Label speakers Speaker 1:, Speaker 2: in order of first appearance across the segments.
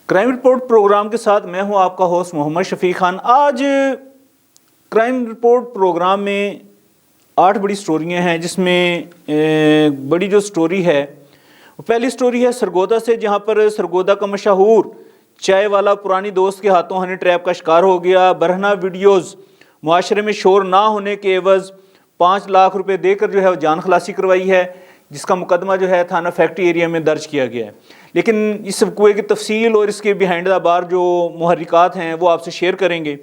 Speaker 1: Crime report programme کے ساتھ میں ہوں آپ کا ہوسٹ محمد شفیق خان۔ آج کرائم رپورٹ پروگرام میں 8 بڑی سٹوریاں ہیں، جس میں بڑی جو سٹوری ہے وہ پہلی سٹوری ہے سرگودا سے، جہاں پر سرگودا کا مشہور چائے والا پرانی دوست کے ہاتھوں ہنی ٹریپ کا شکار ہو گیا۔ برہنہ ویڈیوز معاشرے میں شور نہ ہونے کے عوض 5 لاکھ روپے دے کر جو ہے وہ جان خلاصی کروائی ہے، جس کا مقدمہ جو ہے تھانہ فیکٹری ایریا میں درج کیا گیا ہے۔ لیکن اس وقوعے کی تفصیل اور اس کے بیہائنڈ دا بار جو محرکات ہیں وہ آپ سے شیئر کریں گے۔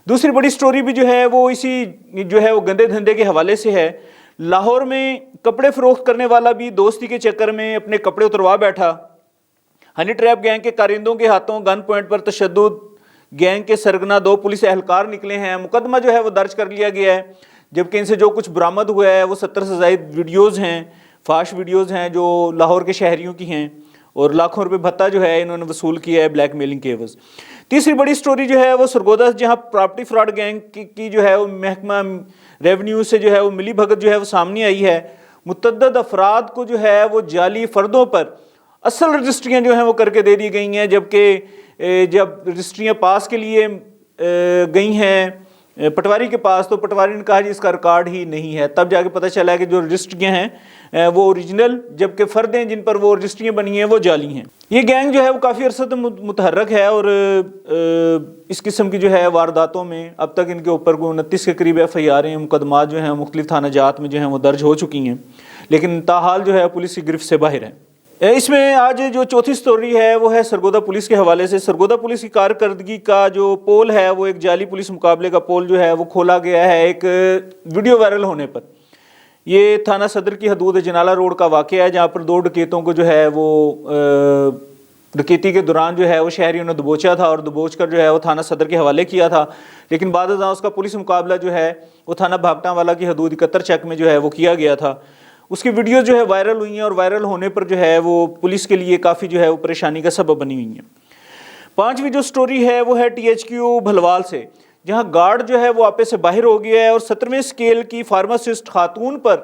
Speaker 1: دوسری بڑی سٹوری بھی جو ہے وہ اسی جو ہے وہ گندے دھندے کے حوالے سے ہے۔ لاہور میں کپڑے فروخت کرنے والا بھی دوستی کے چکر میں اپنے کپڑے اتروا بیٹھا۔ ہنی ٹریپ گینگ کے کارندوں کے ہاتھوں گن پوائنٹ پر تشدد، گینگ کے سرگنا 2 پولیس اہلکار نکلے ہیں۔ مقدمہ جو ہے وہ درج کر لیا گیا ہے، جبکہ ان سے جو کچھ برآمد ہوا ہے وہ 70 سے زائد ویڈیوز ہیں، فاش ویڈیوز ہیں جو لاہور کے شہریوں کی ہیں، اور لاکھوں روپے بھتہ جو ہے انہوں نے وصول کیا ہے بلیک میلنگ کے عوض۔ تیسری بڑی سٹوری جو ہے وہ سرگودا، جہاں پراپرٹی فراڈ گینگ کی جو ہے وہ محکمہ ریونیو سے جو ہے وہ ملی بھگت جو ہے وہ سامنے آئی ہے۔ متعدد افراد کو جو ہے وہ جعلی فردوں پر اصل رجسٹریاں جو ہیں وہ کر کے دے دی گئی ہیں، جبکہ جب رجسٹریاں پاس کے لیے گئی ہیں پٹواری کے پاس تو پٹواری نے کہا جی اس کا ریکارڈ ہی نہیں ہے۔ تب جا کے پتہ چلا ہے کہ جو رجسٹریاں ہیں وہ اوریجنل، جبکہ فردیں جن پر وہ رجسٹریاں بنی ہیں وہ جعلی ہیں۔ یہ گینگ جو ہے وہ کافی عرصہ متحرک ہے، اور اس قسم کی جو ہے وارداتوں میں اب تک ان کے اوپر 29 کے قریب FIR ہیں، مقدمات جو ہیں مختلف تھانہ جات میں جو ہیں وہ درج ہو چکی ہیں، لیکن تاحال جو ہے پولیس کی گرفت سے باہر ہیں۔ اس میں آج جو چوتھی سٹوری ہے وہ ہے سرگودا پولیس کے حوالے سے۔ سرگودا پولیس کی کارکردگی کا جو پول ہے وہ ایک جعلی پولیس مقابلے کا پول جو ہے وہ کھولا گیا ہے ایک ویڈیو وائرل ہونے پر۔ یہ تھانہ صدر کی حدود جنالہ روڈ کا واقعہ ہے، جہاں پر 2 ڈکیتوں کو جو ہے وہ ڈکیتی کے دوران جو ہے وہ شہریوں نے دبوچا تھا، اور دبوچ کر جو ہے وہ تھانہ صدر کے حوالے کیا تھا، لیکن بعد ازاں اس کا پولیس مقابلہ جو ہے وہ تھانہ بھاگٹاں والا کی حدود 71 چک میں جو ہے وہ کیا گیا تھا۔ اس کی ویڈیو جو ہے وائرل ہوئی ہیں، اور وائرل ہونے پر جو ہے وہ پولیس کے لیے کافی جو ہے وہ پریشانی کا سبب بنی ہوئی ہیں۔ 5ویں جو سٹوری ہے وہ ہے THQ بھلوال سے، جہاں گارڈ جو ہے وہ آپے سے باہر ہو گیا ہے اور 17ویں اسکیل کی فارماسسٹ خاتون پر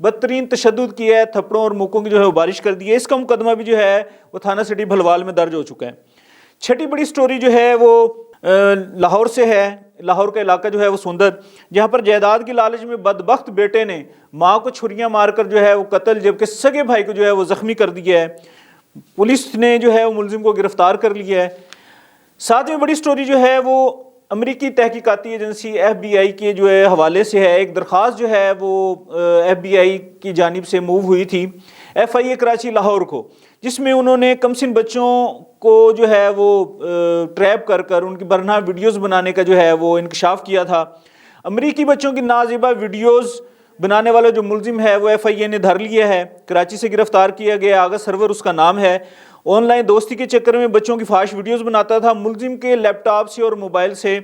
Speaker 1: بدترین تشدد کیا ہے، تھپڑوں اور موقعوں کی جو ہے وہ بارش کر دی ہے۔ اس کا مقدمہ بھی جو ہے وہ تھانہ سٹی بھلوال میں درج ہو چکا ہے۔ 6ٹھی بڑی سٹوری جو ہے وہ لاہور سے ہے۔ لاہور کا علاقہ جو ہے وہ سندر، جہاں پر جائیداد کی لالچ میں بدبخت بیٹے نے ماں کو چھریاں مار کر جو ہے وہ قتل، جبکہ سگے بھائی کو جو ہے وہ زخمی کر دیا ہے۔ پولیس نے جو ہے وہ ملزم کو گرفتار کر لیا ہے۔ 7ویں بڑی سٹوری جو ہے وہ امریکی تحقیقاتی ایجنسی FBI کے جو ہے حوالے سے ہے۔ ایک درخواست جو ہے وہ FBI کی جانب سے موو ہوئی تھی FIA کراچی لاہور کو، جس میں انہوں نے کمسن بچوں کو جو ہے وہ ٹریپ کر کر ان کی برہنہ ویڈیوز بنانے کا جو ہے وہ انکشاف کیا تھا۔ امریکی بچوں کی نازیبا ویڈیوز بنانے والا جو ملزم ہے وہ FIA نے دھر لیا ہے، کراچی سے گرفتار کیا گیا۔ آغا سرور اس کا نام ہے۔ آن لائن دوستی کے چکر میں بچوں کی فحش ویڈیوز بناتا تھا۔ ملزم کے لیپ ٹاپ سے اور موبائل سے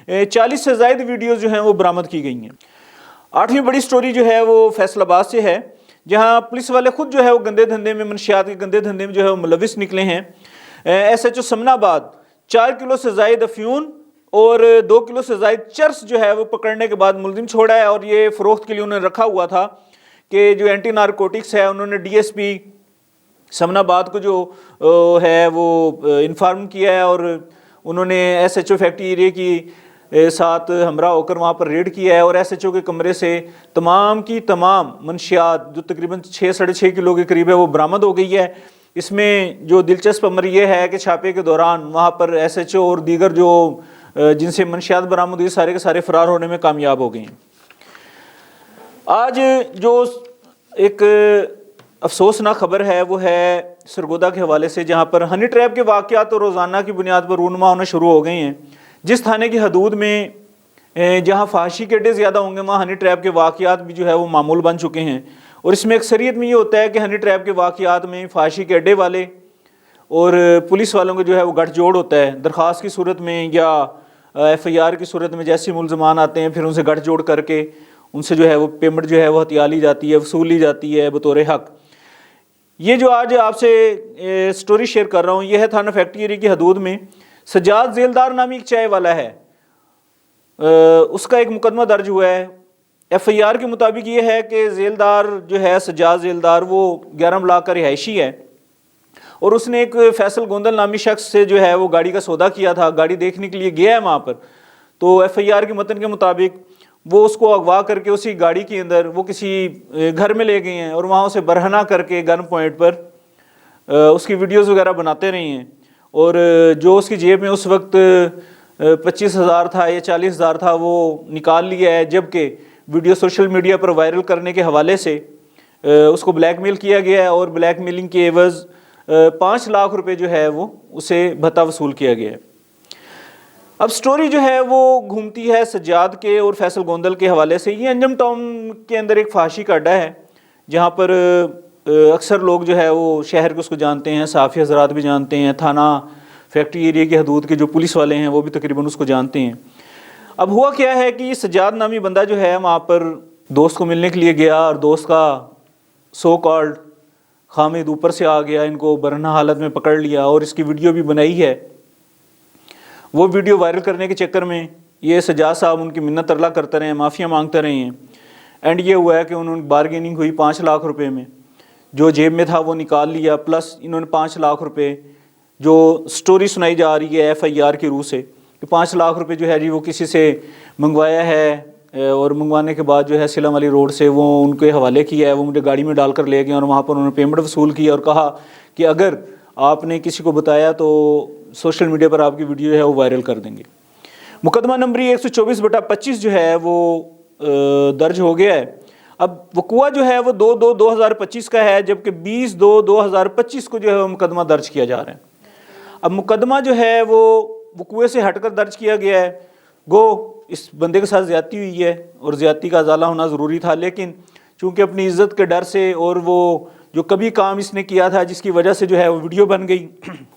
Speaker 1: 40 سے زائد ویڈیوز جو ہیں وہ برآمد کی گئی ہیں۔ 8ویں بڑی سٹوری جو ہے وہ فیصل آباد سے ہے، جہاں پولیس والے خود جو ہے وہ گندے دھندے میں، منشیات کے گندے دھندے میں جو ہے وہ ملوث نکلے ہیں۔ SHO سمنا آباد 4 کلو سے زائد افیون اور 2 کلو سے زائد چرس جو ہے وہ پکڑنے کے بعد ملزم چھوڑا ہے، اور یہ فروخت کے لیے انہوں نے رکھا ہوا تھا کہ جو اینٹی نارکوٹکس ہے انہوں نے DSP سمنا آباد کو جو ہے وہ انفارم کیا ہے، اور انہوں نے SHO فیکٹری ایریا کی ساتھ ہمراہ ہو کر وہاں پر ریڈ کیا ہے، اور SHO کے کمرے سے تمام کی تمام منشیات جو تقریباً 6.5 کلو کے قریب ہے وہ برآمد ہو گئی ہے۔ اس میں جو دلچسپ امر یہ ہے کہ چھاپے کے دوران وہاں پر SHO اور دیگر جو جن سے منشیات برآمد ہوئی سارے کے سارے فرار ہونے میں کامیاب ہو گئے ہیں۔ آج جو ایک افسوسناک خبر ہے وہ ہے سرگودا کے حوالے سے، جہاں پر ہنی ٹریپ کے واقعات تو روزانہ کی بنیاد پر رونما ہونا شروع ہو گئے ہیں۔ جس تھانے کی حدود میں جہاں فحاشی کے اڈے زیادہ ہوں گے وہاں ہنی ٹریپ کے واقعات بھی جو ہے وہ معمول بن چکے ہیں، اور اس میں اکثریت میں یہ ہوتا ہے کہ ہنی ٹریپ کے واقعات میں فحاشی کے اڈے والے اور پولیس والوں کے جو ہے وہ گٹھ جوڑ ہوتا ہے۔ درخواست کی صورت میں یا FIR کی صورت میں جیسے ملزمان آتے ہیں پھر ان سے گٹھ جوڑ کر کے ان سے جو ہے وہ پیمنٹ جو ہے وہ ہتھیا لی جاتی ہے، وصول لی جاتی ہے بطور حق۔ یہ جو آج آپ سے سٹوری شیئر کر رہا ہوں یہ ہے تھانہ فیکٹری ایریا کی حدود میں سجاد ذیلدار نامی ایک چائے والا ہے، اس کا ایک مقدمہ درج ہوا ہے۔ FIR کے مطابق یہ ہے کہ ذیلدار جو ہے سجاد ذیلدار وہ 11 بلاک کا رہائشی ہے، اور اس نے ایک فیصل گوندل نامی شخص سے جو ہے وہ گاڑی کا سودا کیا تھا، گاڑی دیکھنے کے لیے گیا ہے وہاں پر. تو ایف آئی آر کے متن کے مطابق وہ اس کو اغوا کر کے اسی گاڑی کے اندر وہ کسی گھر میں لے گئے ہیں اور وہاں اسے برہنہ کر کے گن پوائنٹ پر اس کی ویڈیوز وغیرہ بناتے رہے ہیں. اور جو اس کی جیب میں اس وقت 25,000 تھا یا 40,000 تھا وہ نکال لیا ہے، جبکہ ویڈیو سوشل میڈیا پر وائرل کرنے کے حوالے سے اس کو بلیک میل کیا گیا ہے اور بلیک میلنگ کے عوض 5 لاکھ روپے جو ہے وہ اسے بھتہ وصول کیا گیا ہے. اب سٹوری جو ہے وہ گھومتی ہے سجاد کے اور فیصل گوندل کے حوالے سے. یہ انجم ٹاؤن کے اندر ایک فحاشی کا اڈا ہے جہاں پر اکثر لوگ جو ہے وہ شہر کے اس کو جانتے ہیں، صحافی حضرات بھی جانتے ہیں، تھانہ فیکٹری ایریا کی حدود کے جو پولیس والے ہیں وہ بھی تقریباً اس کو جانتے ہیں. اب ہوا کیا ہے کہ یہ سجاد نامی بندہ جو ہے وہاں پر دوست کو ملنے کے لیے گیا اور دوست کا سو کالڈ خامد اوپر سے آ گیا، ان کو برہنہ حالت میں پکڑ لیا اور اس کی ویڈیو بھی بنائی ہے. وہ ویڈیو وائرل کرنے کے چکر میں یہ سجاد صاحب ان کی منت ترلا کرتے رہے ہیں، معافیاں مانگتے رہے ہیں. اینڈ یہ ہوا ہے کہ انہوں نے بارگیننگ ہوئی 5 لاکھ روپے میں، جو جیب میں تھا وہ نکال لیا، پلس انہوں نے 5 لاکھ روپے جو سٹوری سنائی جا رہی ہے ایف آئی آر کی روح سے کہ 5 لاکھ روپے جو ہے جی وہ کسی سے منگوایا ہے اور منگوانے کے بعد جو ہے سلم والی روڈ سے وہ ان کے حوالے کیا ہے. وہ مجھے گاڑی میں ڈال کر لے گئے اور وہاں پر انہوں نے پیمنٹ وصول کی اور کہا کہ اگر آپ نے کسی کو بتایا تو سوشل میڈیا پر آپ کی ویڈیو ہے وہ وائرل کر دیں گے. مقدمہ نمبری 124/25 جو ہے وہ درج ہو گیا ہے. اب وقوع جو ہے وہ 2/2/2025 کا ہے، جبکہ 20/2/2025 کو جو ہے وہ مقدمہ درج کیا جا رہا ہے. اب مقدمہ جو ہے وہ وقوع سے ہٹ کر درج کیا گیا ہے. گو اس بندے کے ساتھ زیادتی ہوئی ہے اور زیادتی کا ازالہ ہونا ضروری تھا، لیکن چونکہ اپنی عزت کے ڈر سے اور وہ جو کبھی کام اس نے کیا تھا جس کی وجہ سے جو ہے وہ ویڈیو بن گئی،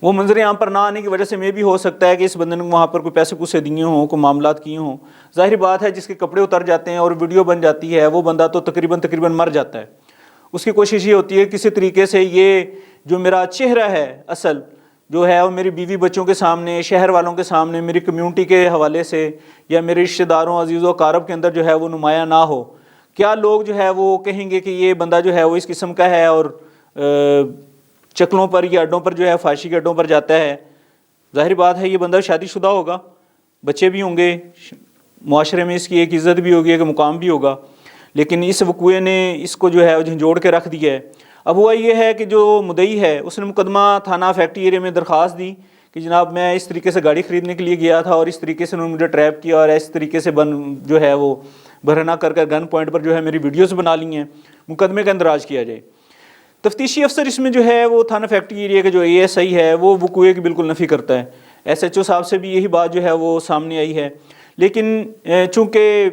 Speaker 1: وہ منظر عام پر نہ آنے کی وجہ سے میں بھی ہو سکتا ہے کہ اس بندے نے وہاں پر کوئی پیسے پوسے دیے ہوں، کوئی معاملات کیے ہوں. ظاہر بات ہے جس کے کپڑے اتر جاتے ہیں اور ویڈیو بن جاتی ہے وہ بندہ تو تقریباً مر جاتا ہے. اس کی کوشش یہ ہوتی ہے کسی طریقے سے یہ جو میرا چہرہ ہے اصل جو ہے وہ میری بیوی بچوں کے سامنے، شہر والوں کے سامنے، میری کمیونٹی کے حوالے سے یا میرے رشتہ داروں عزیز و اقارب کے اندر جو ہے وہ نمایاں نہ ہو. کیا لوگ جو ہے وہ کہیں گے کہ یہ بندہ جو ہے وہ اس قسم کا ہے اور چکلوں پر یا اڈوں پر جو ہے فحاشی کے اڈوں پر جاتا ہے. ظاہر بات ہے یہ بندہ شادی شدہ ہوگا، بچے بھی ہوں گے، معاشرے میں اس کی ایک عزت بھی ہوگی، ایک مقام بھی ہوگا، لیکن اس وقوع نے اس کو جو ہے جھنجھوڑ کے رکھ دیا ہے. اب ہوا یہ ہے کہ جو مدعی ہے اس نے مقدمہ تھانہ فیکٹری ایریا میں درخواست دی کہ جناب میں اس طریقے سے گاڑی خریدنے کے لیے گیا تھا اور اس طریقے سے انہوں نے مجھے ٹریپ کیا اور اس طریقے سے جو ہے وہ برہنہ کر گن پوائنٹ پر جو ہے میری ویڈیوز بنا لی ہیں، مقدمے کا اندراج کیا جائے. تفتیشی افسر اس میں جو ہے وہ تھانہ فیکٹری ایریا کا جو اے ایس آئی ہے وہ وقوع کی بالکل نفی کرتا ہے. ایس ایچ او صاحب سے بھی یہی بات جو ہے وہ سامنے آئی ہے، لیکن چونکہ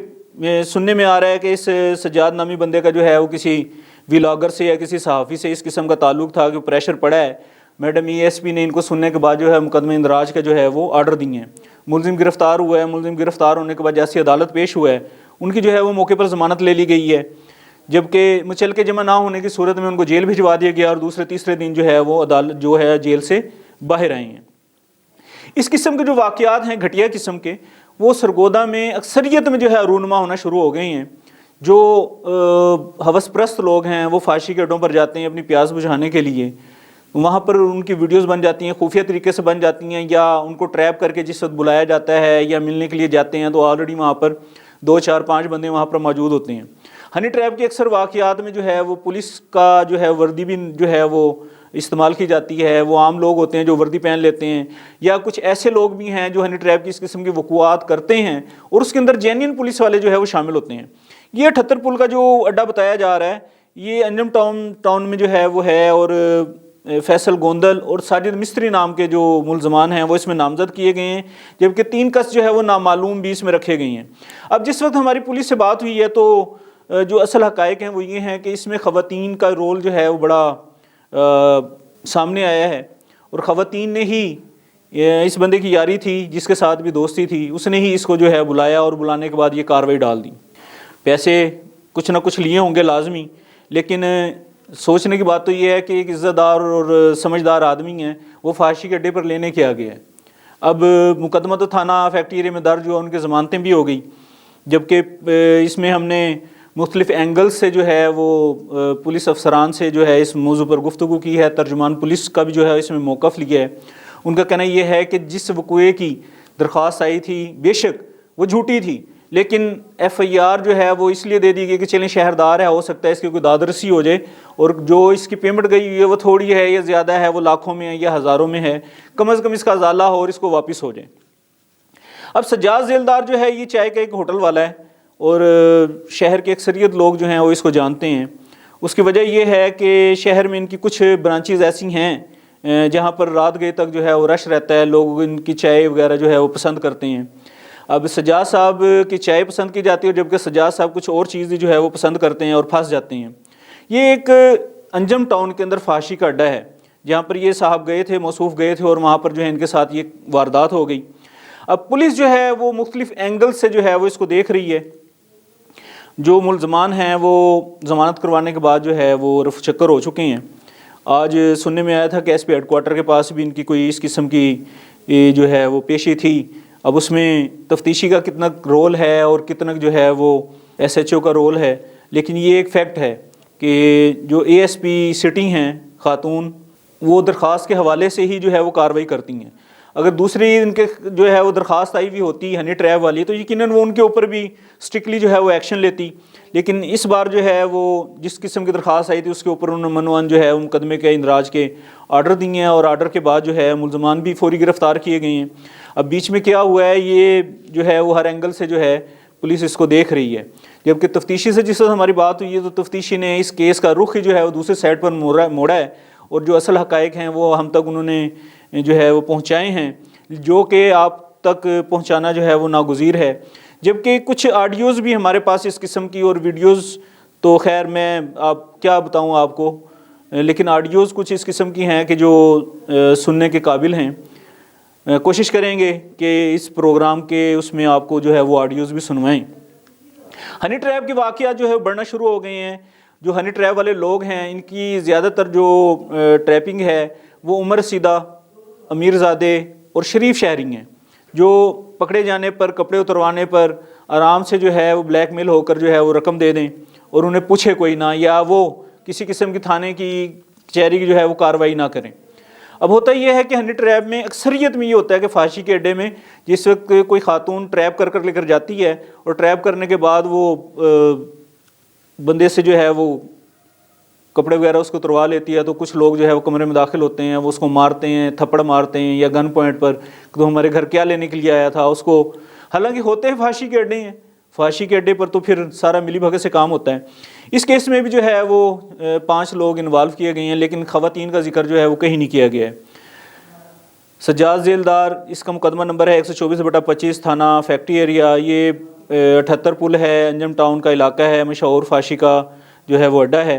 Speaker 1: سننے میں آ رہا ہے کہ اس سجاد نامی بندے کا جو ہے وہ کسی ولاگر سے یا کسی صحافی سے اس قسم کا تعلق تھا کہ پریشر پڑا ہے، میڈم ای ایس پی نے ان کو سننے کے بعد جو ہے مقدمہ اندراج کا جو ہے وہ آرڈر دیے ہیں. ملزم گرفتار ہوا ہے، ملزم گرفتار ہونے کے بعد جیسی عدالت پیش ہوا ہے ان کی جو ہے وہ موقع پر ضمانت لے لی گئی ہے، جبکہ مچل کے جمع نہ ہونے کی صورت میں ان کو جیل بھجوا دیا گیا اور دوسرے تیسرے دن جو ہے وہ عدالت جو ہے جیل سے باہر آئے ہیں. اس قسم کے جو واقعات ہیں گھٹیا قسم کے وہ سرگودا میں اکثریت میں جو ہے رونما ہونا شروع ہو گئے ہیں. جو ہوس پرست لوگ ہیں وہ فحاشی کے اڈوں پر جاتے ہیں اپنی پیاس بجھانے کے لیے، وہاں پر ان کی ویڈیوز بن جاتی ہیں، خفیہ طریقے سے بن جاتی ہیں، یا ان کو ٹریپ کر کے جس وقت بلایا جاتا ہے یا ملنے کے لیے جاتے ہیں تو آلریڈی وہاں پر 2 4 5 بندے وہاں پر موجود ہوتے ہیں. ہنی ٹریپ کے اکثر واقعات میں جو ہے وہ پولیس کا جو ہے وردی بھی جو ہے وہ استعمال کی جاتی ہے. وہ عام لوگ ہوتے ہیں جو وردی پہن لیتے ہیں، یا کچھ ایسے لوگ بھی ہیں جو ہنی ٹریپ کی اس قسم کے وقوعات کرتے ہیں اور اس کے اندر جینین پولیس والے جو ہے وہ شامل ہوتے ہیں. یہ 78 پل کا جو اڈا بتایا جا رہا ہے یہ انجم ٹاؤن میں جو ہے وہ ہے، اور فیصل گوندل اور ساجد مستری نام کے جو ملزمان ہیں وہ اس میں نامزد کیے گئے ہیں، جبکہ 3 کس جو ہے وہ نامعلوم 20 میں رکھے گئے ہیں. اب جس وقت ہماری پولیس سے بات ہوئی ہے تو جو اصل حقائق ہیں وہ یہ ہیں کہ اس میں خواتین کا رول جو ہے وہ بڑا سامنے آیا ہے، اور خواتین نے ہی اس بندے کی یاری تھی جس کے ساتھ بھی دوستی تھی، اس نے ہی اس کو جو ہے بلایا اور بلانے کے بعد یہ کارروائی ڈال دی. پیسے کچھ نہ کچھ لیے ہوں گے لازمی، لیکن سوچنے کی بات تو یہ ہے کہ ایک عزت دار اور سمجھدار آدمی ہیں وہ فحاشی کے اڈے پر لینے کے آگے ہے. اب مقدمہ تو تھانہ فیکٹری ایریا میں درج ہوا، ان کی ضمانتیں بھی ہو گئی، جبکہ اس میں ہم نے مختلف اینگل سے جو ہے وہ پولیس افسران سے جو ہے اس موضوع پر گفتگو کی ہے. ترجمان پولیس کا بھی جو ہے اس میں موقف لیا ہے. ان کا کہنا یہ ہے کہ جس وقوعے کی درخواست آئی تھی بے شک وہ جھوٹی تھی، لیکن ایف آئی آر جو ہے وہ اس لیے دے دی گئی کہ چلیں شہردار ہے، ہو سکتا ہے اس کی کوئی داد رسی ہو جائے، اور جو اس کی پیمنٹ گئی ہوئی ہے وہ تھوڑی ہے یا زیادہ ہے، وہ لاکھوں میں ہے یا ہزاروں میں ہے، کم از کم اس کا ازالہ ہو اور اس کو واپس ہو جائے. اب سجاد ذیلدار جو ہے یہ چائے کا ایک ہوٹل والا ہے، اور شہر کے اکثریت لوگ جو ہیں وہ اس کو جانتے ہیں. اس کی وجہ یہ ہے کہ شہر میں ان کی کچھ برانچیز ایسی ہیں جہاں پر رات گئے تک جو ہے وہ رش رہتا ہے، لوگ ان کی چائے وغیرہ جو ہے وہ پسند کرتے ہیں. اب سجاد صاحب کی چائے پسند کی جاتی ہے، جبکہ سجاد صاحب کچھ اور چیزیں جو ہے وہ پسند کرتے ہیں اور پھنس جاتے ہیں. یہ ایک انجم ٹاؤن کے اندر فحاشی کا اڈا ہے جہاں پر یہ صاحب گئے تھے، موصوف گئے تھے، اور وہاں پر جو ہے ان کے ساتھ یہ واردات ہو گئی. اب پولیس جو ہے وہ مختلف اینگل سے جو ہے وہ اس کو دیکھ رہی ہے. جو ملزمان ہیں وہ ضمانت کروانے کے بعد جو ہے وہ رفع چکر ہو چکے ہیں. آج سننے میں آیا تھا کہ ایس پی ہیڈ کوارٹر کے پاس بھی ان کی کوئی اس قسم کی جو ہے وہ پیشی تھی. اب اس میں تفتیشی کا کتنا رول ہے اور کتنا جو ہے وہ ایس ایچ او کا رول ہے، لیکن یہ ایک فیکٹ ہے کہ جو اے ایس پی سٹی ہیں خاتون، وہ درخواست کے حوالے سے ہی جو ہے وہ کارروائی کرتی ہیں. اگر دوسری ان کے جو ہے وہ درخواست آئی ہوئی ہوتی ہنی ٹریپ والی تو یقیناً وہ ان کے اوپر بھی اسٹرکٹلی جو ہے وہ ایکشن لیتی، لیکن اس بار جو ہے وہ جس قسم کی درخواست آئی تھی اس کے اوپر انہوں نے منوان جو ہے مقدمے کے اندراج کے آرڈر دیے ہیں، اور آرڈر کے بعد جو ہے ملزمان بھی فوری گرفتار کیے گئے ہیں. اب بیچ میں کیا ہوا ہے یہ جو ہے وہ ہر اینگل سے جو ہے پولیس اس کو دیکھ رہی ہے. جبکہ تفتیشی سے جس وقت ہماری بات ہوئی ہے تو تفتیشی نے اس کیس کا رخ ہی جو ہے وہ دوسرے سائڈ پر موڑا ہے، اور جو اصل حقائق ہیں وہ ہم تک انہوں نے جو ہے وہ پہنچائے ہیں، جو کہ آپ تک پہنچانا جو ہے وہ ناگزیر ہے. جبکہ کچھ آڈیوز بھی ہمارے پاس اس قسم کی اور ویڈیوز تو خیر میں آپ کیا بتاؤں آپ کو، لیکن آڈیوز کچھ اس قسم کی ہیں کہ جو سننے کے قابل ہیں. کوشش کریں گے کہ اس پروگرام کے اس میں آپ کو جو ہے وہ آڈیوز بھی سنوائیں. ہنی ٹریپ کے واقعات جو ہے بڑھنا شروع ہو گئے ہیں. جو ہنی ٹریپ والے لوگ ہیں ان کی زیادہ تر جو ٹریپنگ ہے وہ عمر رسیدہ، امیر زادے اور شریف شہری ہیں، جو پکڑے جانے پر، کپڑے اتروانے پر آرام سے جو ہے وہ بلیک میل ہو کر جو ہے وہ رقم دے دیں اور انہیں پوچھے کوئی نہ، یا وہ کسی قسم کی تھانے کی کچہری کی جو ہے وہ کارروائی نہ کریں. اب ہوتا یہ ہے کہ ہنی ٹریپ میں اکثریت میں یہ ہوتا ہے کہ فحاشی کے اڈے میں جس وقت کوئی خاتون ٹریپ کر لے کر جاتی ہے اور ٹریپ کرنے کے بعد وہ بندے سے جو ہے وہ کپڑے وغیرہ اس کو اتروا لیتی ہے، تو کچھ لوگ جو ہے وہ کمرے میں داخل ہوتے ہیں، وہ اس کو مارتے ہیں، تھپڑ مارتے ہیں، یا گن پوائنٹ پر کہ تو ہمارے گھر کیا لینے کے لیے آیا تھا اس کو. حالانکہ ہوتے ہیں فحاشی کے اڈے ہیں، فحاشی کے اڈے پر تو پھر سارا ملی بھگت سے کام ہوتا ہے. اس کیس میں بھی جو ہے وہ 5 لوگ انوالو کیے گئے ہیں، لیکن خواتین کا ذکر جو ہے وہ کہیں نہیں کیا گیا ہے. سجاد ذیلدار، اس کا مقدمہ نمبر ہے 124/25، تھانہ فیکٹری ایریا. یہ 78 پل ہے، انجم ٹاؤن کا علاقہ ہے، مشہور فحاشی کا جو ہے وہ اڈا ہے.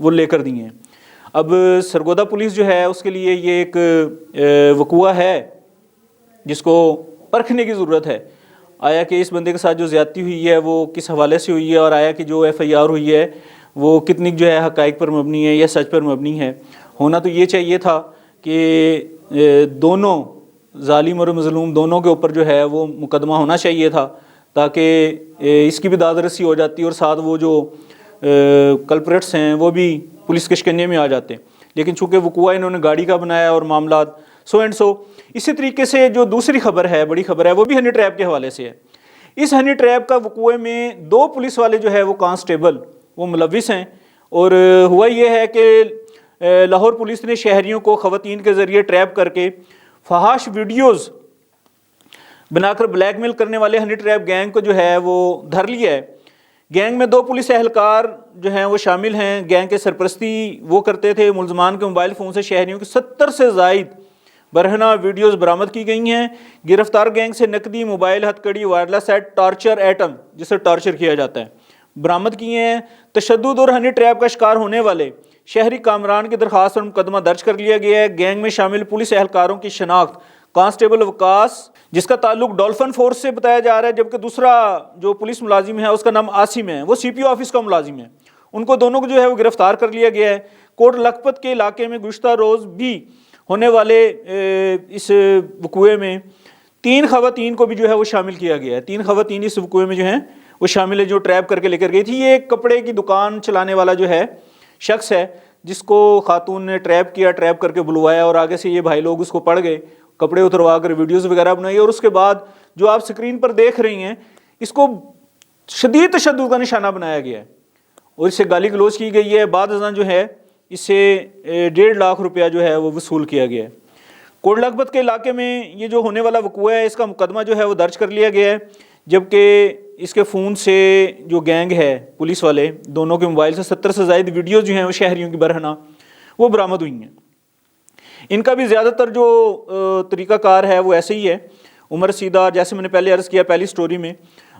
Speaker 1: وہ لے کر دیے ہیں. اب سرگودا پولیس جو ہے اس کے لیے یہ ایک وقوعہ ہے جس کو پرکھنے کی ضرورت ہے. آیا کہ اس بندے کے ساتھ جو زیادتی ہوئی ہے وہ کس حوالے سے ہوئی ہے، اور آیا کہ جو ایف آئی آر ہوئی ہے وہ کتنی جو ہے حقائق پر مبنی ہے یا سچ پر مبنی ہے. ہونا تو یہ چاہیے تھا کہ دونوں ظالم اور مظلوم دونوں کے اوپر جو ہے وہ مقدمہ ہونا چاہیے تھا، تاکہ اس کی بھی داد رسی ہو جاتی اور ساتھ وہ جو کلپریٹس ہیں وہ بھی پولیس کے شکنجے میں آ جاتے. لیکن چونکہ وقوعہ انہوں نے گاڑی کا بنایا اور معاملات سو اینڈ سو. اسی طریقے سے جو دوسری خبر ہے، بڑی خبر ہے، وہ بھی ہنی ٹریپ کے حوالے سے ہے. اس ہنی ٹریپ کا وقوعے میں 2 پولیس والے جو ہے وہ کانسٹیبل وہ ملوث ہیں. اور ہوا یہ ہے کہ لاہور پولیس نے شہریوں کو خواتین کے ذریعے ٹریپ کر کے فحاش ویڈیوز بنا کر بلیک میل کرنے والے ہنی ٹریپ گینگ کو جو ہے وہ دھر لیا ہے. گینگ میں 2 پولیس اہلکار جو ہیں وہ شامل ہیں. گینگ کے سرپرستی وہ کرتے تھے. ملزمان کے موبائل فون سے شہریوں کی 70 سے زائد برہنہ ویڈیوز برآمد کی گئی ہیں. گرفتار گینگ سے نقدی، موبائل، ہتھ کڑی، وائرلیس سیٹ، ٹارچر ایٹم جسے ٹارچر کیا جاتا ہے برآمد کیے ہیں. تشدد اور ہنی ٹریپ کا شکار ہونے والے شہری کامران کی درخواست پر مقدمہ درج کر لیا گیا ہے. گینگ میں شامل پولیس اہلکاروں کی شناخت کانسٹیبل وقاص جس کا تعلق ڈولفن فورس سے بتایا جا رہا ہے، جبکہ دوسرا جو پولیس ملازم ہے اس کا نام عاصم ہے، وہ سی پی او آفس کا ملازم ہے. ان کو دونوں کو جو ہے وہ گرفتار کر لیا گیا ہے. کوٹ لکھپت کے علاقے میں گزشتہ روز بھی ہونے والے اس وقوعے میں 3 خواتین کو بھی جو ہے وہ شامل کیا گیا ہے. 3 خواتین اس وقوع میں جو ہیں وہ شامل ہے جو ٹریپ کر کے لے کر گئی تھی. یہ ایک کپڑے کی دکان چلانے والا جو ہے شخص ہے جس کو خاتون نے ٹریپ کیا, ٹریپ کر کے بلوایا, اور آگے سے یہ بھائی لوگ اس کو پڑ گئے, کپڑے اتروا کر ویڈیوز وغیرہ بنائی, اور اس کے بعد جو آپ سکرین پر دیکھ رہی ہیں اس کو شدید تشدد کا نشانہ بنایا گیا ہے اور اس سے گالی گلوچ کی گئی ہے. بعد ازاں جو ہے اس سے 1.5 لاکھ روپیہ جو ہے وہ وصول کیا گیا ہے. کوٹ لکھپت کے علاقے میں یہ جو ہونے والا وقوع ہے اس کا مقدمہ جو ہے وہ درج کر لیا گیا ہے, جبکہ اس کے فون سے جو گینگ ہے پولیس والے دونوں کے موبائل سے 70 سے زائد ویڈیوز جو ہیں وہ شہریوں کی برہنہ وہ برآمد ہوئی ہیں. ان کا بھی زیادہ تر جو طریقہ کار ہے وہ ایسے ہی ہے. عمر رسیدہ, جیسے میں نے پہلے عرض کیا پہلی سٹوری میں,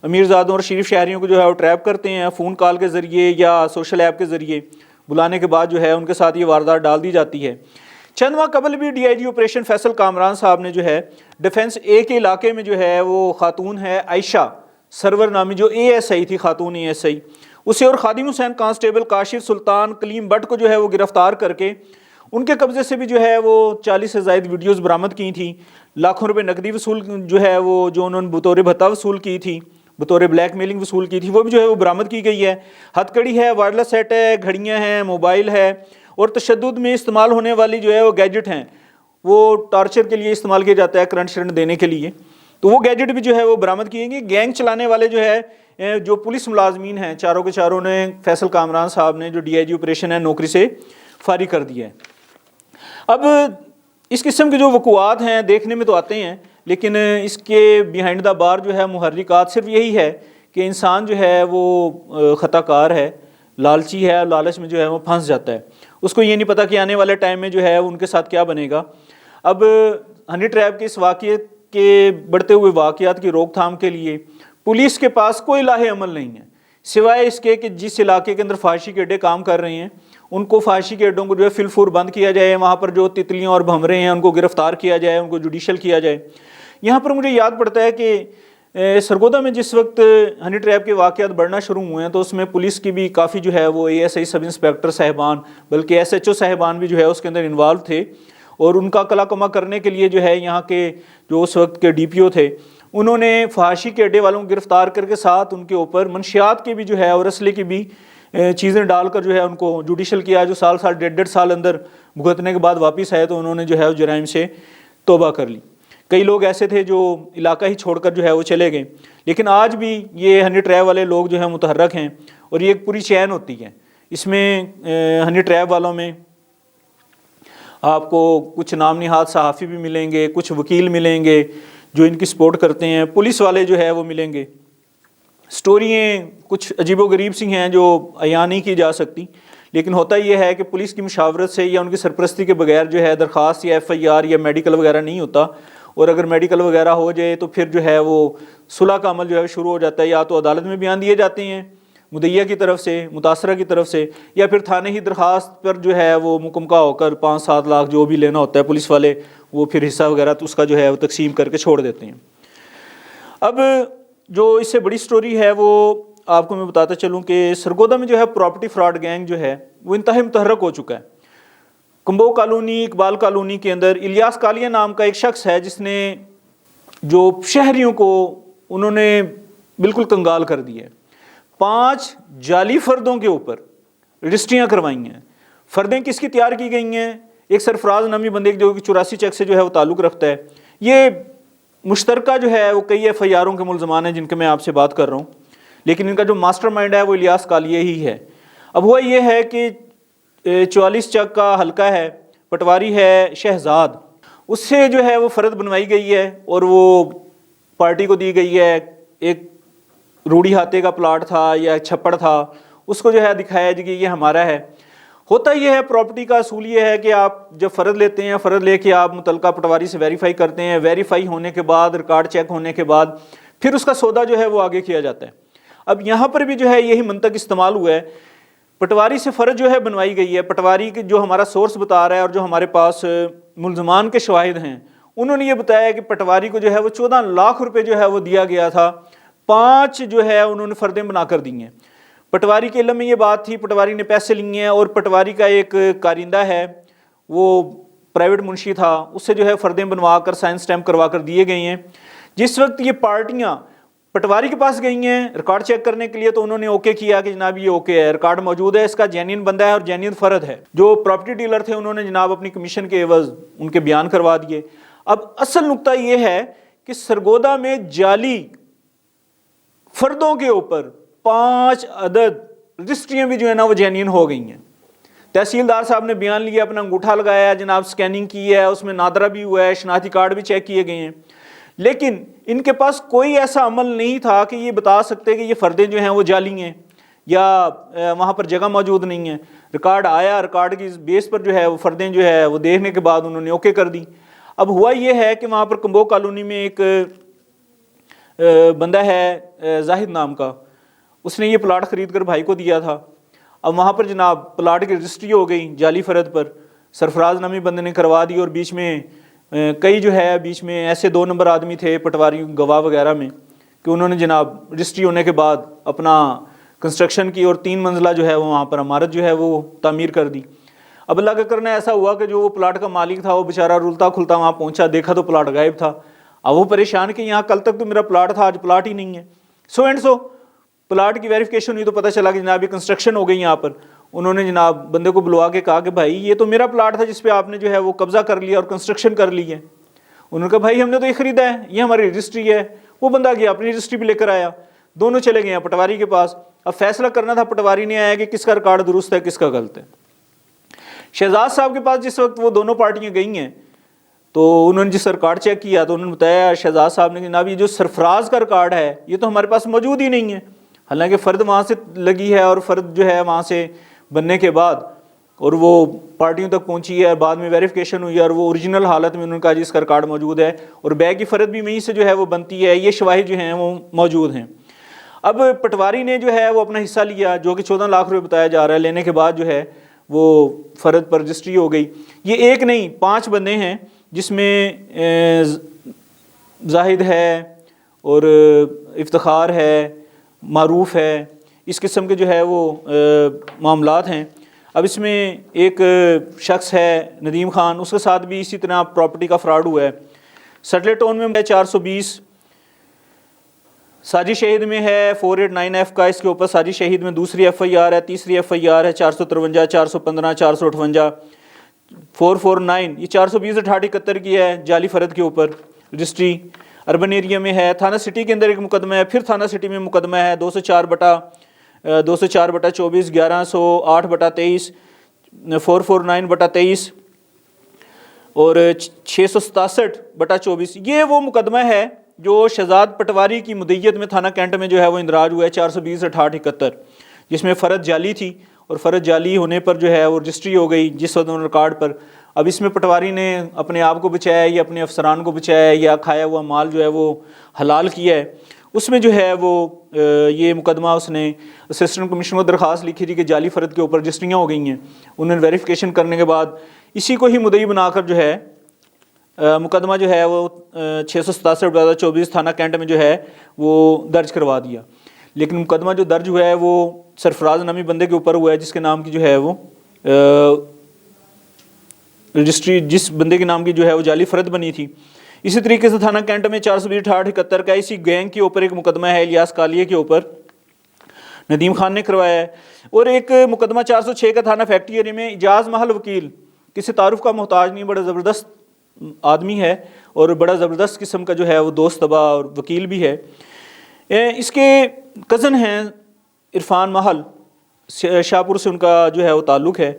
Speaker 1: امیر زادوں اور شریف شہریوں کو جو ہے وہ ٹریپ کرتے ہیں, فون کال کے ذریعے یا سوشل ایپ کے ذریعے بلانے کے بعد جو ہے ان کے ساتھ یہ واردات ڈال دی جاتی ہے. چند ماہ قبل بھی D I G operation Faisal Kamran صاحب نے جو ہے ڈیفنس اے کے علاقے میں جو ہے وہ خاتون ہے عائشہ سرور نامی جو اے ایس آئی تھی, خاتون اے ایس آئی, اسے اور خادم حسین کانسٹیبل کاشف سلطان کلیم بٹ کو جو ہے وہ گرفتار کر کے ان کے قبضے سے بھی جو ہے وہ 40 سے زائد ویڈیوز برآمد کی تھیں. لاکھوں روپے نقدی وصول جو ہے وہ جو انہوں نے بطور بھتہ وصول کی تھی, بطور بلیک میلنگ وصول کی تھی, وہ بھی جو ہے وہ برآمد کی گئی ہے. ہتھ کڑی ہے, وائرلیس سیٹ ہے, گھڑیاں ہیں, موبائل ہے, اور تشدد میں استعمال ہونے والی جو ہے وہ گیجٹ ہیں وہ ٹارچر کے لیے استعمال کیا جاتا ہے, کرنٹ شرنٹ دینے کے لیے, تو وہ گیجٹ بھی جو ہے وہ برآمد کیے گئے. گینگ چلانے والے جو ہے جو پولیس ملازمین ہیں چاروں کے چاروں نے فیصل کامران صاحب نے جو ڈی آئی جی آپریشن ہے نوکری سے فارغ کر دیا ہے. اب اس قسم کے جو وقوعات ہیں دیکھنے میں تو آتے ہیں, لیکن اس کے بیہائنڈ دا بار جو ہے محرکات صرف یہی ہے کہ انسان جو ہے وہ خطا کار ہے, لالچی ہے, لالچ میں جو ہے وہ پھنس جاتا ہے. اس کو یہ نہیں پتا کہ آنے والے ٹائم میں جو ہے ان کے ساتھ کیا بنے گا. اب ہنی ٹریپ کے اس واقعے کے بڑھتے ہوئے واقعات کی روک تھام کے لیے پولیس کے پاس کوئی لاہ عمل نہیں ہے سوائے اس کے کہ جس علاقے کے اندر فحاشی کے اڈے کام کر رہے ہیں ان کو فحاشی کے اڈوں کو جو ہے فل فور بند کیا جائے, وہاں پر جو تتلیاں اور بھمرے ہیں ان کو گرفتار کیا جائے, ان کو جوڈیشل کیا جائے. یہاں پر مجھے یاد پڑتا ہے کہ سرگودا میں جس وقت ہنی ٹریپ کے واقعات بڑھنا شروع ہوئے ہیں تو اس میں پولیس کی بھی کافی جو ہے وہ A S I sub inspector صاحبان بلکہ ایس ایچ او صاحبان بھی جو ہے اس کے اندر انوالو تھے, اور ان کا کلا کما کرنے کے لیے جو ہے یہاں کے جو اس وقت کے ڈی پی او تھے انہوں نے فحاشی کے اڈے والوں کو گرفتار کر کے ساتھ ان کے اوپر منشیات کے بھی جو ہے اور اسلحے کی بھی چیزیں ڈال کر جو ہے ان کو جوڈیشل کیا, جو سال 1.5 سال اندر بھگتنے کے بعد واپس آئے تو انہوں نے جو ہے جرائم سے توبہ کر لی. کئی لوگ ایسے تھے جو علاقہ ہی چھوڑ کر جو ہے وہ چلے گئے, لیکن آج بھی یہ ہنی ٹریپ والے لوگ جو ہیں متحرک ہیں, اور یہ ایک پوری چین ہوتی ہے. اس میں ہنی ٹریپ والوں میں آپ کو کچھ نام نہاد صحافی بھی ملیں گے, کچھ وکیل ملیں گے جو ان کی سپورٹ کرتے ہیں, پولیس والے جو ہے وہ ملیں گے. سٹوریاں کچھ عجیب و غریب سی ہیں جو عیاں نہیں کی جا سکتی, لیکن ہوتا یہ ہے کہ پولیس کی مشاورت سے یا ان کی سرپرستی کے بغیر جو ہے درخواست یا ایف آئی آر یا میڈیکل وغیرہ نہیں ہوتا, اور اگر میڈیکل وغیرہ ہو جائے تو پھر جو ہے وہ صلح کا عمل جو ہے شروع ہو جاتا ہے. یا تو عدالت میں بیان دیے جاتے ہیں مدعیہ کی طرف سے, متاثرہ کی طرف سے, یا پھر تھانے ہی درخواست پر جو ہے وہ مکمکہ ہو کر 5-7 لاکھ جو بھی لینا ہوتا ہے پولیس والے وہ پھر حصہ وغیرہ تو اس کا جو ہے وہ تقسیم کر کے چھوڑ دیتے ہیں. اب جو اس سے بڑی سٹوری ہے وہ آپ کو میں بتاتا چلوں کہ سرگودا میں جو ہے پراپرٹی فراڈ گینگ جو ہے وہ انتہائی متحرک ہو چکا ہے. کمبو کالونی, اقبال کالونی کے اندر الیاس کالیا نام کا ایک شخص ہے جس نے جو شہریوں کو انہوں نے بالکل کنگال کر دیا ہے. 5 جعلی فردوں کے اوپر رجسٹریاں کروائی ہیں. فردیں کس کی تیار کی گئی ہیں؟ ایک سرفراز نامی بندے جو 84 چیک سے جو ہے وہ تعلق رکھتا ہے. یہ مشترکہ جو ہے وہ کئی ایف آئی آروں کے ملزمان ہیں جن کے میں آپ سے بات کر رہا ہوں, لیکن ان کا جو ماسٹر مائنڈ ہے وہ الیاس کالیا ہی ہے. اب ہوا یہ ہے کہ 44 چک کا حلقہ ہے, پٹواری ہے شہزاد, اس سے جو ہے وہ فرد بنوائی گئی ہے اور وہ پارٹی کو دی گئی ہے. ایک روڑی ہاتے کا پلاٹ تھا یا چھپڑ تھا, اس کو جو ہے دکھایا جی کہ یہ ہمارا ہے. ہوتا یہ ہے پراپرٹی کا اصول یہ ہے کہ آپ جب فرد لیتے ہیں, فرد لے کے آپ متعلقہ پٹواری سے ویریفائی کرتے ہیں, ویریفائی ہونے کے بعد ریکارڈ چیک ہونے کے بعد پھر اس کا سودا جو ہے وہ آگے کیا جاتا ہے. اب یہاں پر بھی جو ہے یہی منطق استعمال ہوا ہے. پٹواری سے فرد جو ہے بنوائی گئی ہے, پٹواری کی جو ہمارا سورس بتا رہا ہے اور جو ہمارے پاس ملزمان کے شواہد ہیں انہوں نے یہ بتایا کہ پٹواری کو جو ہے وہ 14 لاکھ روپے جو ہے وہ دیا گیا تھا. 5 جو ہے انہوں نے فردیں بنا کر دی ہیں. پٹواری کے علم میں یہ بات تھی, پٹواری نے پیسے لیے ہیں, اور پٹواری کا ایک کارندہ ہے وہ پرائیویٹ منشی تھا اس سے جو ہے فردیں بنوا کر سائن سٹیمپ کروا کر دیے گئے ہیں. جس وقت یہ پارٹیاں پٹواری کے پاس گئی ہیں ریکارڈ چیک کرنے کے لیے تو انہوں نے اوکے کیا کہ جناب یہ اوکے ہے, ریکارڈ موجود ہے, اس کا جینین بندہ ہے اور جینین فرد ہے. جو پراپرٹی ڈیلر تھے انہوں نے جناب اپنی کمیشن کے عوض ان کے بیان کروا دیے. اب اصل نقطہ یہ ہے کہ سرگودا میں جعلی فردوں کے اوپر 5 عدد رجسٹریاں بھی جو ہے نا وہ جینین ہو گئی ہیں. تحصیلدار صاحب نے بیان لیا, اپنا انگوٹھا لگایا, جناب سکیننگ کی ہے, اس میں نادرہ بھی ہوا ہے, شناختی کارڈ بھی چیک کیے گئے ہیں, لیکن ان کے پاس کوئی ایسا عمل نہیں تھا کہ یہ بتا سکتے کہ یہ فردیں جو ہیں وہ جعلی ہیں یا وہاں پر جگہ موجود نہیں ہے. ریکارڈ آیا, ریکارڈ کی بیس پر جو ہے وہ فردیں جو ہے وہ دیکھنے کے بعد انہوں نے اوکے کر دی. اب ہوا یہ ہے کہ وہاں پر کمبو کالونی میں ایک بندہ ہے زاہد نام کا, اس نے یہ پلاٹ خرید کر بھائی کو دیا تھا. اب وہاں پر جناب پلاٹ کی رجسٹری ہو گئی جعلی فرد پر, سرفراز نامی بندے نے کروا دی, اور بیچ میں کئی جو ہے بیچ میں ایسے 2 نمبر آدمی تھے پٹواری گواہ وغیرہ میں کہ انہوں نے جناب رجسٹری ہونے کے بعد اپنا کنسٹرکشن کی اور 3 منزلہ جو ہے وہ وہاں پر عمارت جو ہے وہ تعمیر کر دی. اب اللہ کا کرنا ایسا ہوا کہ جو وہ پلاٹ کا مالک تھا وہ بیچارہ رولتا کھلتا وہاں پہنچا, دیکھا تو پلاٹ غائب تھا. اب وہ پریشان کہ یہاں کل تک تو میرا پلاٹ تھا, آج پلاٹ ہی نہیں ہے. سو اینڈ سو پلاٹ کی ویریفیکیشن ہوئی تو پتہ چلا کہ جناب یہ کنسٹرکشن ہو گئی یہاں پر. انہوں نے جناب بندے کو بلوا کے کہا کہ بھائی یہ تو میرا پلاٹ تھا جس پہ آپ نے جو ہے وہ قبضہ کر لیا اور کنسٹرکشن کر لی ہے. انہوں نے کہا بھائی ہم نے تو یہ خریدا ہے, یہ ہماری رجسٹری ہے. وہ بندہ گیا اپنی رجسٹری بھی لے کر آیا, دونوں چلے گئے ہیں پٹواری کے پاس. اب فیصلہ کرنا تھا پٹواری نے آیا کہ کس کا ریکارڈ درست ہے کس کا غلط ہے. شہزاد صاحب کے پاس جس وقت وہ دونوں پارٹیاں گئی ہیں تو انہوں نے جس ریکارڈ چیک کیا تو انہوں نے بتایا شہزاد صاحب نے کہ جناب یہ جو سرفراز کا ریکارڈ ہے یہ تو ہمارے پاس موجود ہی نہیں ہے. حالانکہ فرد وہاں سے لگی ہے اور فرد جو ہے وہاں سے بننے کے بعد اور وہ پارٹیوں تک پہنچی ہے, بعد میں ویریفیکیشن ہوئی اور وہ اوریجنل حالت میں انہوں نے کہا جس کا ریکارڈ موجود ہے اور بیگ کی فرد بھی وہیں سے جو ہے وہ بنتی ہے, یہ شواہد جو ہیں وہ موجود ہیں. اب پٹواری نے جو ہے وہ اپنا حصہ لیا جو کہ 14 لاکھ روپے بتایا جا رہا ہے. لینے کے بعد جو ہے وہ فرد پر رجسٹری ہو گئی. یہ ایک نہیں 5 بندے ہیں جس میں زاہد ہے اور افتخار ہے, معروف ہے, اس قسم کے جو ہے وہ معاملات ہیں. اب اس میں ایک شخص ہے ندیم خان, اس کے ساتھ بھی اسی طرح پراپرٹی کا فراڈ ہوا ہے. سٹلے ٹاؤن میں 420, ساجی شہید میں ہے 489F کا, اس کے اوپر ساجی شہید میں دوسری FIR ہے, تیسری FIR ہے 453, 415, 458, 449, یہ 420/68 کی ہے جعلی فرد کے اوپر رجسٹری. اربن ایریا میں ہے, تھانہ سٹی کے اندر ایک مقدمہ ہے, پھر تھانہ سٹی میں مقدمہ ہے 204/24, 1108/23, 449/23 اور 667/24. یہ وہ مقدمہ ہے جو شہزاد پٹواری کی مدعیت میں تھانہ کینٹ میں جو ہے وہ اندراج ہوا ہے 420/6871, جس میں فرد جعلی تھی اور فرد جعلی ہونے پر جو ہے وہ رجسٹری ہو گئی جس وقت ریکارڈ پر. اب اس میں پٹواری نے اپنے آپ کو بچایا یا اپنے افسران کو بچایا یا کھایا ہوا مال جو ہے وہ حلال کیا ہے. اس میں جو ہے وہ یہ مقدمہ اس نے اسسٹنٹ کمشنر کو درخواست لکھی تھی کہ جعلی فرد کے اوپر رجسٹریاں ہو گئی ہیں. انہوں نے ویریفیکیشن کرنے کے بعد اسی کو ہی مدعی بنا کر جو ہے مقدمہ جو ہے وہ 667/24 تھانہ کینٹ میں جو ہے وہ درج کروا دیا. لیکن مقدمہ جو درج ہوا ہے وہ سرفراز نامی بندے کے اوپر ہوا ہے جس کے نام کی جو ہے وہ رجسٹری جس بندے کے نام کی جو ہے وہ جعلی فرد بنی تھی. اسی طریقے سے تھانہ کینٹ میں 420/6871 کا اسی گینگ کے اوپر ایک مقدمہ ہے الیاس کالیے کے اوپر, ندیم خان نے کروایا ہے. اور ایک مقدمہ 406 کا تھانہ فیکٹری ایریا میں اجاز محل وکیل, کسی تعارف کا محتاج نہیں, بڑا زبردست آدمی ہے اور بڑا زبردست قسم کا جو ہے وہ دوست طبع اور وکیل بھی ہے. اس کے کزن ہیں عرفان محل, شاہپور سے ان کا جو ہے وہ تعلق ہے.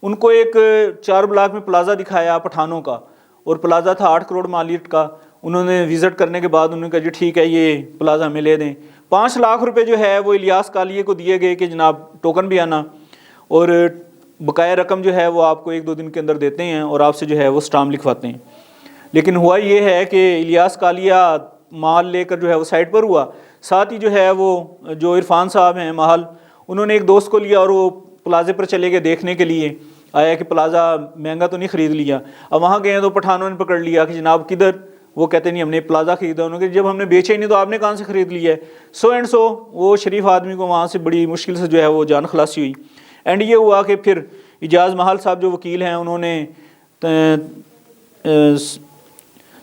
Speaker 1: ان کو ایک 4 بلاک میں پلازا دکھایا پٹھانوں کا, اور پلازا تھا 8 کروڑ مالیت کا. انہوں نے وزٹ کرنے کے بعد انہوں نے کہا جی ٹھیک ہے یہ پلازا ہمیں لے دیں. 5 لاکھ روپے جو ہے وہ الیاس کالیے کو دیے گئے کہ جناب ٹوکن بھی آنا, اور بقایا رقم جو ہے وہ آپ کو 1-2 دن کے اندر دیتے ہیں اور آپ سے جو ہے وہ اسٹامپ لکھواتے ہیں. لیکن ہوا یہ ہے کہ الیاس کالیہ مال لے کر جو ہے وہ سائٹ پر ہوا. ساتھ ہی جو ہے وہ جو عرفان صاحب ہیں محل, انہوں نے ایک دوست کو لیا اور وہ پلازے پر چلے گئے دیکھنے کے لیے. آیا کہ پلازا مہنگا تو نہیں خرید لیا. اب وہاں گئے تو پٹھانوں نے پکڑ لیا کہ جناب کدھر, وہ کہتے نہیں ہم نے پلازا خریدا. انہوں نے کہ جب ہم نے بیچا ہی نہیں تو آپ نے کہاں سے خرید لیا ہے. سو اینڈ سو وہ شریف آدمی کو وہاں سے بڑی مشکل سے جو ہے وہ جان خلاصی ہوئی. اینڈ یہ ہوا کہ پھر اجاز محل صاحب جو وکیل ہیں انہوں نے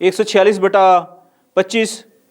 Speaker 1: 146/25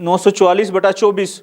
Speaker 1: 944/24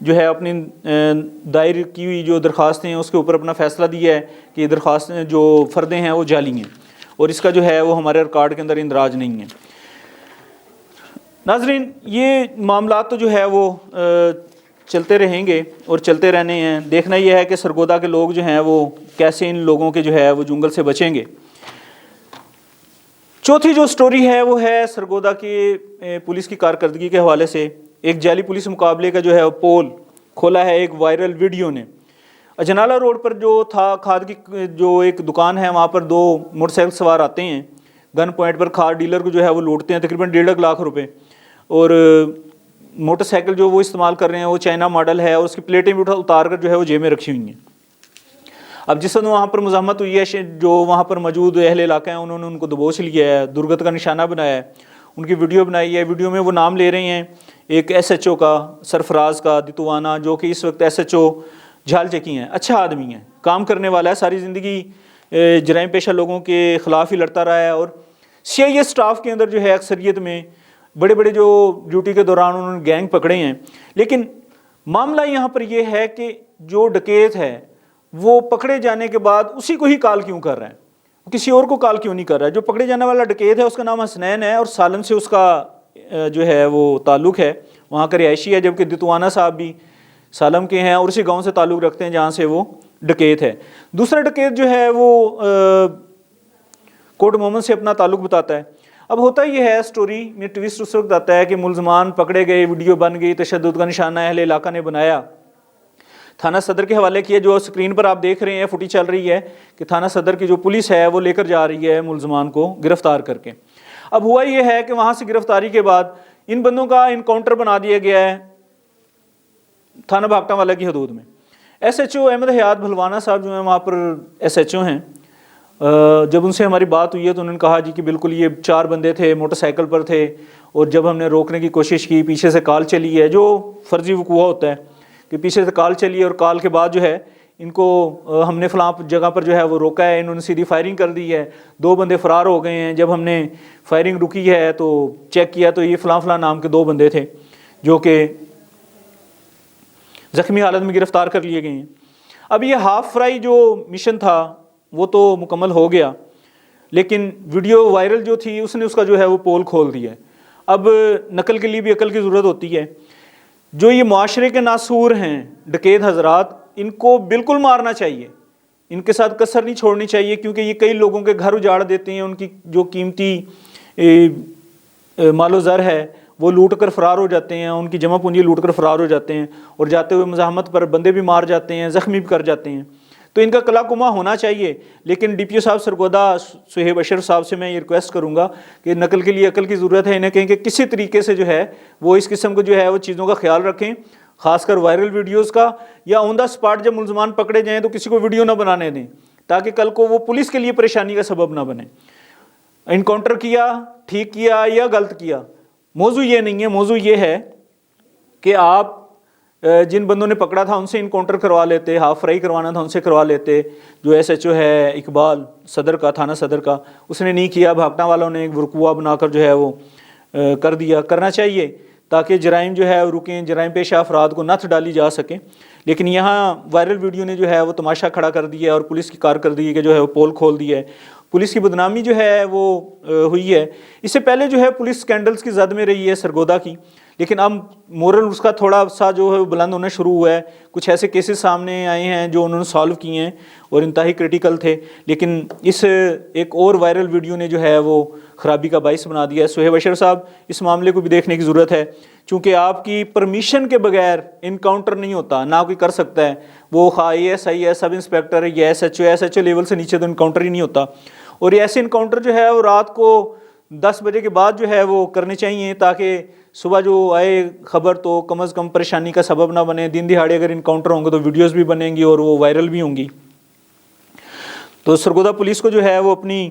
Speaker 1: جو ہے اپنی دائر کی ہوئی جو درخواستیں ہیں اس کے اوپر اپنا فیصلہ دیا ہے کہ یہ درخواستیں جو فردیں ہیں وہ جعلی ہیں اور اس کا جو ہے وہ ہمارے ریکارڈ کے اندر اندراج نہیں ہے۔ ناظرین، یہ معاملات تو جو ہے وہ چلتے رہیں گے اور چلتے رہنے ہیں۔ دیکھنا یہ ہے کہ سرگودا کے لوگ جو ہیں وہ کیسے ان لوگوں کے جو ہے وہ جنگل سے بچیں گے۔ چوتھی جو سٹوری ہے وہ ہے سرگودا کی پولیس کی کارکردگی کے حوالے سے۔ ایک جعلی پولیس مقابلے کا جو ہے پول کھولا ہے ایک وائرل ویڈیو نے۔ اجنالہ روڈ پر جو تھا کھاد کی جو ایک دکان ہے، وہاں پر دو موٹر سائیکل سوار آتے ہیں، گن پوائنٹ پر کھاد ڈیلر کو جو ہے وہ لوٹتے ہیں تقریباً 1.5 لاکھ روپے، اور موٹر سائیکل جو وہ استعمال کر رہے ہیں وہ چائنا ماڈل ہے اور اس کی پلیٹیں بھی اتار کر جو ہے وہ جیب میں رکھی ہوئی ہیں۔ اب جس وقت وہاں پر مزاحمت ہوئی ہے، جو وہاں پر موجود اہل علاقہ ہیں انہوں نے ان کو دبوچ لیا ہے، درگت کا نشانہ بنایا ہے، ان کی ویڈیو بنائی ہے۔ ویڈیو میں وہ نام لے رہے ہیں ایک ایس ایچ او کا، سرفراز کا دتوانا، جو کہ اس وقت ایس ایچ او جھال چکی ہیں، اچھا آدمی ہے، کام کرنے والا ہے، ساری زندگی جرائم پیشہ لوگوں کے خلاف ہی لڑتا رہا ہے، اور سی آئی اے اسٹاف کے اندر جو ہے اکثریت میں بڑے بڑے جو ڈیوٹی کے دوران انہوں نے گینگ پکڑے ہیں۔ لیکن معاملہ یہاں پر یہ ہے کہ جو ڈکیت ہے وہ پکڑے جانے کے بعد اسی کو ہی کال کیوں کر رہا ہے، کسی اور کو کال کیوں نہیں کر رہا ہے؟ جو پکڑے جانے والا ڈکیت ہے اس کا نام حسنین ہے اور سالم سے اس کا جو ہے وہ تعلق ہے، وہاں کا رہائشی ہے، جبکہ دتوانا صاحب بھی سالم کے ہیں اور اسی گاؤں سے تعلق رکھتے ہیں جہاں سے وہ ڈکیت ہے۔ دوسرا ڈکیت جو ہے وہ کوٹ محمد سے اپنا تعلق بتاتا ہے۔ اب ہوتا یہ ہے سٹوری میں ٹویسٹ اس وقت آتا ہے کہ ملزمان پکڑے گئے، ویڈیو بن گئی، تشدد کا نشانہ اہل علاقہ نے بنایا، تھانہ صدر کے حوالے کیا۔ جو سکرین پر آپ دیکھ رہے ہیں فوٹیج چل رہی ہے کہ تھانہ صدر کی جو پولیس ہے وہ لے کر جا رہی ہے ملزمان کو گرفتار کر کے۔ اب ہوا یہ ہے کہ وہاں سے گرفتاری کے بعد ان بندوں کا انکاؤنٹر بنا دیا گیا ہے تھانہ بھاگٹا والا کی حدود میں۔ ایس ایچ او احمد حیات بھلوانا صاحب جو ہیں وہاں پر ایس ایچ او ہیں، جب ان سے ہماری بات ہوئی ہے تو انہوں نے کہا جی کہ بالکل یہ 4 بندے تھے، موٹر سائیکل پر تھے، اور جب ہم نے روکنے کی کوشش کی پیچھے سے کال چلی ہے، جو فرضی وقوع ہوتا ہے کہ پیچھے سے کال چلی ہے اور کال کے بعد جو ہے ان کو ہم نے فلاں جگہ پر جو ہے وہ روکا ہے، انہوں نے سیدھی فائرنگ کر دی ہے، 2 بندے فرار ہو گئے ہیں۔ جب ہم نے فائرنگ رکی ہے تو چیک کیا تو یہ فلاں فلاں نام کے 2 بندے تھے جو کہ زخمی حالت میں گرفتار کر لیے گئے ہیں۔ اب یہ ہاف فرائی جو مشن تھا وہ تو مکمل ہو گیا، لیکن ویڈیو وائرل جو تھی اس نے اس کا جو ہے وہ پول کھول دیا ہے۔ اب نقل کے لیے بھی عقل کی ضرورت ہوتی ہے۔ جو یہ معاشرے کے ناسور ہیں ڈکیت حضرات، ان کو بالکل مارنا چاہیے، ان کے ساتھ کسر نہیں چھوڑنی چاہیے، کیونکہ یہ کئی لوگوں کے گھر اجاڑ دیتے ہیں، ان کی جو قیمتی مال و زر ہے وہ لوٹ کر فرار ہو جاتے ہیں، ان کی جمع پونجی لوٹ کر فرار ہو جاتے ہیں، اور جاتے ہوئے مزاحمت پر بندے بھی مار جاتے ہیں، زخمی بھی کر جاتے ہیں۔ تو ان کا کلا کما ہونا چاہیے۔ لیکن ڈی پی او صاحب سرگودا صہیب اشرف صاحب سے میں یہ ریکویسٹ کروں گا کہ نقل کے لیے عقل کی ضرورت ہے، انہیں کہیں کہ کسی طریقے سے جو ہے وہ اس قسم کو جو ہے وہ چیزوں کا خیال رکھیں، خاص کر وائرل ویڈیوز کا، یا آن دا اسپاٹ جب ملزمان پکڑے جائیں تو کسی کو ویڈیو نہ بنانے دیں تاکہ کل کو وہ پولیس کے لیے پریشانی کا سبب نہ بنے۔ انکاؤنٹر کیا، ٹھیک کیا یا غلط کیا، موضوع یہ نہیں ہے، موضوع یہ ہے کہ آپ جن بندوں نے پکڑا تھا ان سے انکاؤنٹر کروا لیتے، ہاف فرائی کروانا تھا ان سے کروا لیتے۔ جو ایس ایچ او ہے اقبال صدر کا، تھانہ صدر کا، اس نے نہیں کیا، بھاگٹا والوں نے ایک ورکوہ بنا کر جو ہے وہ کر دیا۔ کرنا چاہیے تاکہ جرائم جو ہے رکیں، جرائم پیشہ افراد کو نتھ ڈالی جا سکیں۔ لیکن یہاں وائرل ویڈیو نے جو ہے وہ تماشا کھڑا کر دیا اور پولیس کی کارکردگی کے جو ہے وہ پول کھول دی ہے، پولیس کی بدنامی جو ہے وہ ہوئی ہے۔ اس سے پہلے جو ہے پولیس سکینڈلز کی زد میں رہی ہے سرگودا کی، لیکن اب مورل اس کا تھوڑا سا جو ہے وہ بلند ہونا شروع ہوا ہے۔ کچھ ایسے کیسز سامنے آئے ہیں جو انہوں نے سالو کیے ہیں اور انتہائی کرٹیکل تھے، لیکن اس ایک اور وائرل ویڈیو نے جو ہے وہ خرابی کا باعث بنا دیا ہے۔ صہیب اشرف صاحب اس معاملے کو بھی دیکھنے کی ضرورت ہے، چونکہ آپ کی پرمیشن کے بغیر انکاؤنٹر نہیں ہوتا، نہ کوئی کر سکتا ہے۔ وہ I S I S sub inspector یا ایس ایچ او لیول سے نیچے تو انکاؤنٹر ہی نہیں ہوتا، اور ایسے انکاؤنٹر جو ہے وہ رات کو 10 بجے کے بعد جو ہے وہ کرنے چاہیے تاکہ صبح جو آئے خبر تو کم از کم پریشانی کا سبب نہ بنے۔ دن دہاڑے اگر انکاؤنٹر ہوں گے تو ویڈیوز بھی بنیں گی اور وہ وائرل بھی ہوں گی۔ تو سرگودا پولیس کو جو ہے وہ اپنی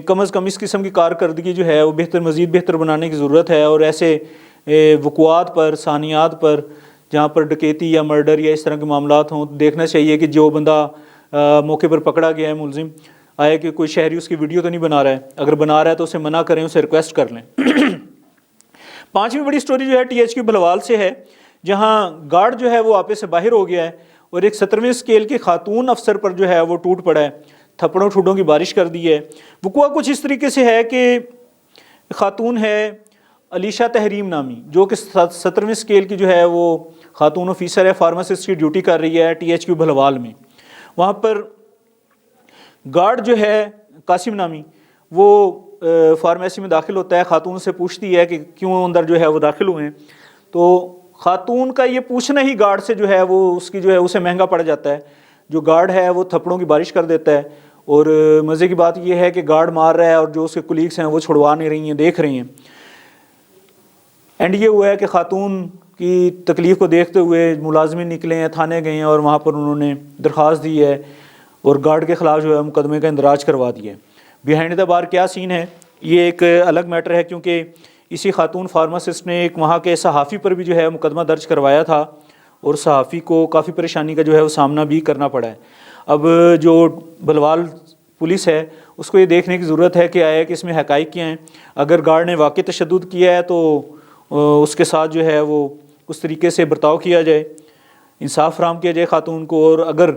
Speaker 1: کم از کم اس قسم کی کارکردگی جو ہے وہ مزید بہتر بنانے کی ضرورت ہے، اور ایسے وقوعات پر، ثانیات پر جہاں پر ڈکیتی یا مرڈر یا اس طرح کے معاملات ہوں، دیکھنا چاہیے کہ جو بندہ موقع پر پکڑا گیا ہے ملزم، آئے کہ کوئی شہری اس کی ویڈیو تو نہیں بنا رہا ہے، اگر بنا رہا ہے تو اسے منع کریں، اسے ریکویسٹ کر لیں۔ 5ویں بڑی سٹوری جو ہے ٹی ایچ کی بھلوال سے ہے۔ جہاں گارڈ جو ہے وہ آپے سے باہر ہو گیا ہے اور ایک 17ویں اسکیل کے خاتون افسر پر جو ہے وہ ٹوٹ پڑا ہے، تھپڑوں ٹھوڈوں کی بارش کر دی ہے۔ وقوع کچھ اس طریقے سے ہے کہ خاتون ہے علیشہ تحریم نامی، جو کہ 17ویں اسکیل کی جو ہے وہ خاتون آفیسر ہے، فارماسسٹ کی ڈیوٹی کر رہی ہے THQ بھلوال میں۔ وہاں پر گارڈ جو ہے قاسم نامی وہ فارمیسی میں داخل ہوتا ہے، خاتون سے پوچھتی ہے کہ کیوں اندر جو ہے وہ داخل ہوئے ہیں، تو خاتون کا یہ پوچھنا ہی گارڈ سے جو ہے وہ اس کی جو ہے اسے مہنگا پڑ جاتا ہے۔ جو گارڈ ہے وہ تھپڑوں کی بارش کر دیتا ہے، اور مزے کی بات یہ ہے کہ گارڈ مار رہا ہے اور جو اس کے کولیگس ہیں وہ چھڑوا نہیں رہی ہیں، دیکھ رہی ہیں۔ اینڈ یہ ہوا ہے کہ خاتون کی تکلیف کو دیکھتے ہوئے ملازمین نکلے ہیں، تھانے گئے ہیں اور وہاں پر انہوں نے درخواست دی ہے اور گارڈ کے خلاف جو ہے مقدمے کا اندراج کروا دیا ہے۔ بیہائنڈ دا بار کیا سین ہے یہ ایک الگ میٹر ہے، کیونکہ اسی خاتون فارماسسٹ نے ایک وہاں کے صحافی پر بھی جو ہے مقدمہ درج کروایا تھا اور صحافی کو کافی پریشانی کا جو ہے وہ سامنا بھی کرنا پڑا ہے۔ اب جو بھلوال پولیس ہے اس کو یہ دیکھنے کی ضرورت ہے کہ آیا کہ اس میں حقائق کیا ہیں۔ اگر گارڈ نے واقعی تشدد کیا ہے تو اس کے ساتھ جو ہے وہ اس طریقے سے برتاؤ کیا جائے، انصاف فراہم کیا جائے خاتون کو، اور اگر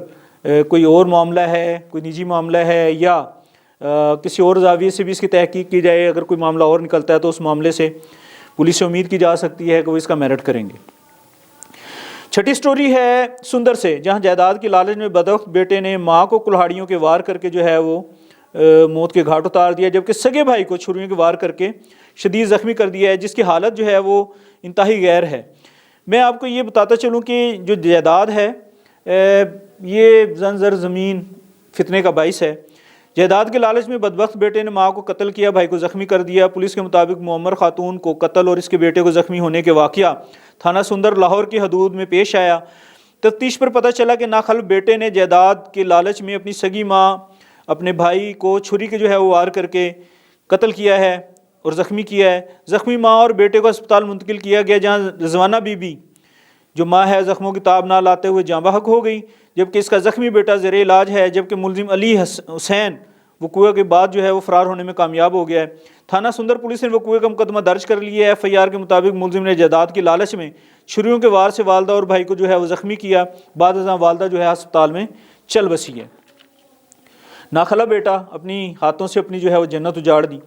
Speaker 1: کوئی اور معاملہ ہے، کوئی نجی معاملہ ہے یا کسی اور زاویے سے بھی اس کی تحقیق کی جائے، اگر کوئی معاملہ اور نکلتا ہے تو اس معاملے سے پولیس سے امید کی جا سکتی ہے کہ وہ اس کا میرٹ کریں گے۔ چھٹی سٹوری ہے سندر سے، جہاں جائیداد کی لالچ میں بدبخت بیٹے نے ماں کو کلہاڑیوں کے وار کر کے جو ہے وہ موت کے گھاٹ اتار دیا، جبکہ سگے بھائی کو چھریوں کے وار کر کے شدید زخمی کر دیا ہے، جس کی حالت جو ہے وہ انتہائی غیر ہے۔ میں آپ کو یہ بتاتا چلوں کہ جو جائیداد ہے یہ زر زمین فتنے کا باعث ہے۔ جائیداد کے لالچ میں بدبخت بیٹے نے ماں کو قتل کیا، بھائی کو زخمی کر دیا۔ پولیس کے مطابق معمر خاتون کو قتل اور اس کے بیٹے کو زخمی ہونے کے واقعہ تھانہ سندر لاہور کی حدود میں پیش آیا۔ تفتیش پر پتہ چلا کہ ناخلف بیٹے نے جائیداد کے لالچ میں اپنی سگی ماں اپنے بھائی کو چھری کے جو ہے وہ وار کر کے قتل کیا ہے اور زخمی کیا ہے۔ زخمی ماں اور بیٹے کو اسپتال منتقل کیا گیا، جہاں رضوانہ بی بی جو ماں ہے زخموں کی تاب نہ لاتے ہوئے جاں بحق ہو گئی، جبکہ اس کا زخمی بیٹا زیر علاج ہے، جبکہ ملزم علی حسین وقوع کے بعد جو ہے وہ فرار ہونے میں کامیاب ہو گیا ہے۔ تھانہ سندر پولیس نے وقوع کا مقدمہ درج کر لیا ہے۔ FIR کے مطابق ملزم نے جائیداد کی لالچ میں چھریوں کے وار سے والدہ اور بھائی کو جو ہے وہ زخمی کیا، بعد ازاں والدہ جو ہے ہسپتال میں چل بسی ہے۔ ناخلا بیٹا اپنی ہاتھوں سے اپنی جو ہے وہ جنت اجاڑ دی۔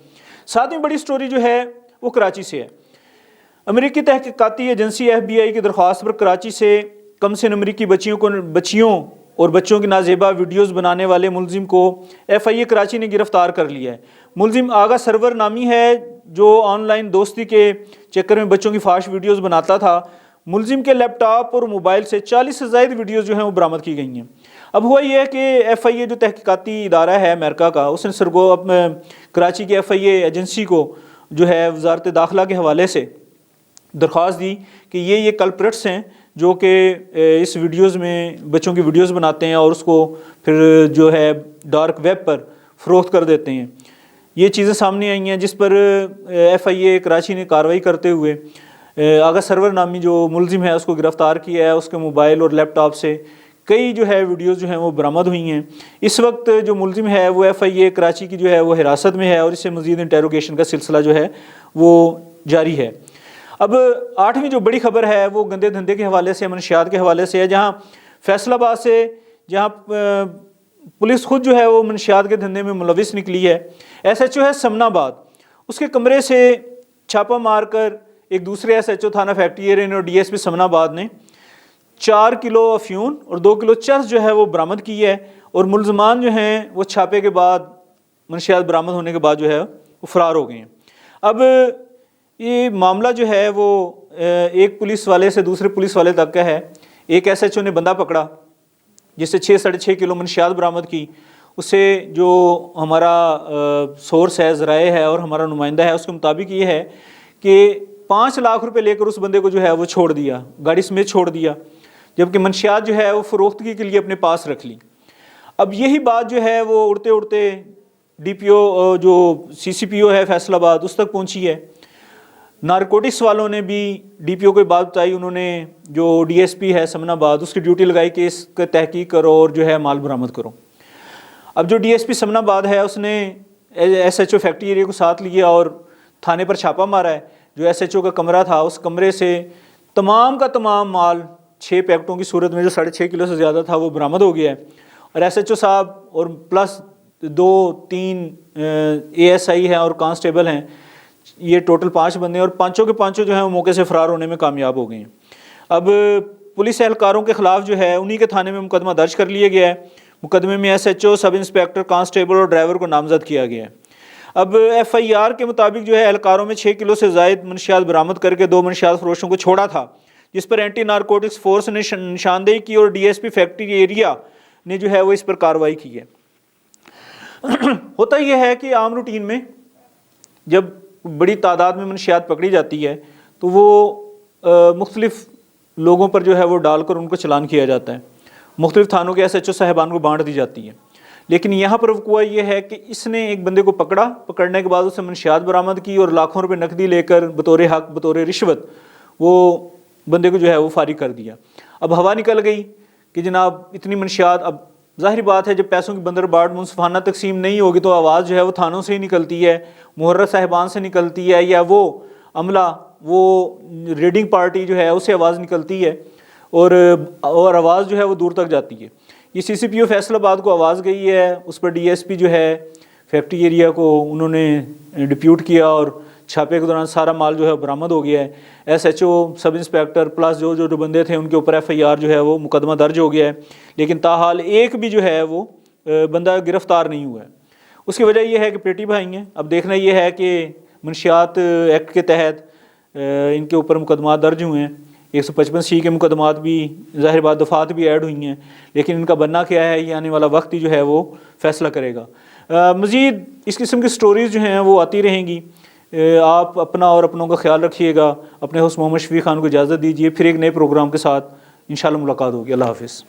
Speaker 1: ساتویں بڑی سٹوری جو ہے وہ کراچی سے ہے۔ امریکی تحقیقاتی ایجنسی FBI کی درخواست پر کراچی سے کم سن امریکی بچیوں اور بچوں کی نازیبا ویڈیوز بنانے والے ملزم کو FIA کراچی نے گرفتار کر لیا ہے۔ ملزم آغا سرور نامی ہے، جو آن لائن دوستی کے چکر میں بچوں کی فحش ویڈیوز بناتا تھا۔ ملزم کے لیپ ٹاپ اور موبائل سے 40 سے زائد ویڈیوز جو ہیں وہ برآمد کی گئی ہیں۔ اب ہوا یہ ہے کہ FIA جو تحقیقاتی ادارہ ہے امریکہ کا، اس نے کراچی کی FIA ایجنسی کو جو ہے وزارت داخلہ کے حوالے سے درخواست دی کہ یہ کلپریٹس ہیں جو کہ اس ویڈیوز میں بچوں کی ویڈیوز بناتے ہیں اور اس کو پھر جو ہے ڈارک ویب پر فروخت کر دیتے ہیں۔ یہ چیزیں سامنے آئی ہیں، جس پر FIA کراچی نے کارروائی کرتے ہوئے آغا سرور نامی جو ملزم ہے اس کو گرفتار کیا ہے۔ اس کے موبائل اور لیپ ٹاپ سے کئی جو ہے ویڈیوز جو ہیں وہ برآمد ہوئی ہیں۔ اس وقت جو ملزم ہے وہ FIA کراچی کی جو ہے وہ حراست میں ہے اور اس سے مزید انٹیروگیشن کا سلسلہ جو ہے وہ جاری ہے۔ اب 8ویں جو بڑی خبر ہے وہ گندے دھندے کے حوالے سے، منشیات کے حوالے سے ہے، جہاں فیصل آباد سے جہاں پولیس خود جو ہے وہ منشیات کے دھندے میں ملوث نکلی ہے۔ SHO ہے سمنا آباد، اس کے کمرے سے چھاپہ مار کر ایک دوسرے SHO تھانہ فیکٹری ایریا اور DSP سمنا آباد نے 4 کلو افیون اور 2 کلو چرس جو ہے وہ برآمد کی ہے، اور ملزمان جو ہیں وہ چھاپے کے بعد منشیات برآمد ہونے کے بعد جو ہے وہ فرار ہو گئے ہیں۔ اب یہ معاملہ جو ہے وہ ایک پولیس والے سے دوسرے پولیس والے تک کا ہے۔ ایک SHO نے بندہ پکڑا جس سے 6.5 کلو منشیات برآمد کی۔ اسے جو ہمارا سورس ہے، ذرائع ہے اور ہمارا نمائندہ ہے، اس کے مطابق یہ ہے کہ 5 لاکھ روپے لے کر اس بندے کو جو ہے وہ چھوڑ دیا، گاڑی سمیت چھوڑ دیا، جبکہ منشیات جو ہے وہ فروختگی کے لیے اپنے پاس رکھ لی۔ اب یہی بات جو ہے وہ اڑتے اڑتے DPO جو CCPO ہے فیصل آباد اس تک پہنچی ہے۔ نارکوٹکس والوں نے بھی DPO کو بات بتائی، انہوں نے جو DSP ہے سمنا آباد اس کی ڈیوٹی لگائی کہ اس کا تحقیق کرو اور جو ہے مال برآمد کرو۔ اب جو DSP سمنا آباد ہے اس نے SHO فیکٹری ایریا کو ساتھ لیا اور تھانے پر چھاپہ مارا ہے۔ جو SHO کا کمرہ تھا اس کمرے سے تمام کا تمام مال 6 پیکٹوں کی صورت میں جو 6.5 کلو سے زیادہ تھا وہ برآمد ہو گیا ہے. اور ایس ایچ او صاحب اور پلس 2-3 ASI ہیں اور کانسٹیبل ہیں, یہ ٹوٹل 5 بندے ہیں, اور پانچوں کے پانچوں جو ہیں وہ موقع سے فرار ہونے میں کامیاب ہو گئے ہیں. اب پولیس اہلکاروں کے خلاف جو ہے انہی کے تھانے میں مقدمہ درج کر لیا گیا ہے. مقدمے میں SHO, سب انسپیکٹر, کانسٹیبل اور ڈرائیور کو نامزد کیا گیا ہے. اب FIR کے مطابق جو ہے اہلکاروں میں 6 کلو سے زائد منشیات برآمد کر کے 2 منشیات فروشوں کو چھوڑا تھا, جس پر اینٹی نارکوٹکس فورس نے نشاندہی کی اور DSP فیکٹری ایریا نے جو ہے وہ اس پر کارروائی کی ہے. ہوتا یہ ہے کہ عام روٹین میں جب بڑی تعداد میں منشیات پکڑی جاتی ہے تو وہ مختلف لوگوں پر جو ہے وہ ڈال کر ان کو چلان کیا جاتا ہے, مختلف تھانوں کے SHO صاحبان کو بانٹ دی جاتی ہے. لیکن یہاں پر وقوع یہ ہے کہ اس نے ایک بندے کو پکڑنے کے بعد اسے منشیات برآمد کی اور لاکھوں روپے نقدی لے کر بطور حق, بطور رشوت وہ بندے کو جو ہے وہ فارغ کر دیا. اب ہوا نکل گئی کہ جناب اتنی منشیات, اب ظاہری بات ہے جب پیسوں کی بندر باڑ منصفانہ تقسیم نہیں ہوگی تو آواز جو ہے وہ تھانوں سے ہی نکلتی ہے, محرر صاحبان سے نکلتی ہے, یا وہ عملہ, وہ ریڈنگ پارٹی جو ہے اسے آواز نکلتی ہے, اور آواز جو ہے وہ دور تک جاتی ہے. یہ CCPO فیصل آباد کو آواز گئی ہے, اس پر DSP جو ہے فیکٹری ایریا کو انہوں نے ڈپیوٹ کیا اور چھاپے کے دوران سارا مال جو ہے برآمد ہو گیا ہے. SHO, سب انسپیکٹر پلس جو بندے تھے ان کے اوپر FIR جو ہے وہ مقدمہ درج ہو گیا ہے, لیکن تاحال ایک بھی جو ہے وہ بندہ گرفتار نہیں ہوا ہے. اس کی وجہ یہ ہے کہ پیٹی بھائی ہیں. اب دیکھنا یہ ہے کہ منشیات ایکٹ کے تحت ان کے اوپر مقدمات درج ہوئے ہیں, 155C کے مقدمات بھی, ظاہر بات دفعات بھی ایڈ ہوئی ہیں, لیکن ان کا بننا کیا ہے یہ آنے والا وقت ہی جو ہے وہ فیصلہ کرے گا. مزید اس قسم کی سٹوریز جو ہیں وہ آتی رہیں گی. آپ اپنا اور اپنوں کا خیال رکھیے گا. اپنے ہوسٹ محمد شفیق خان کو اجازت دیجیے, پھر ایک نئے پروگرام کے ساتھ انشاءاللہ ملاقات ہوگی. اللہ حافظ.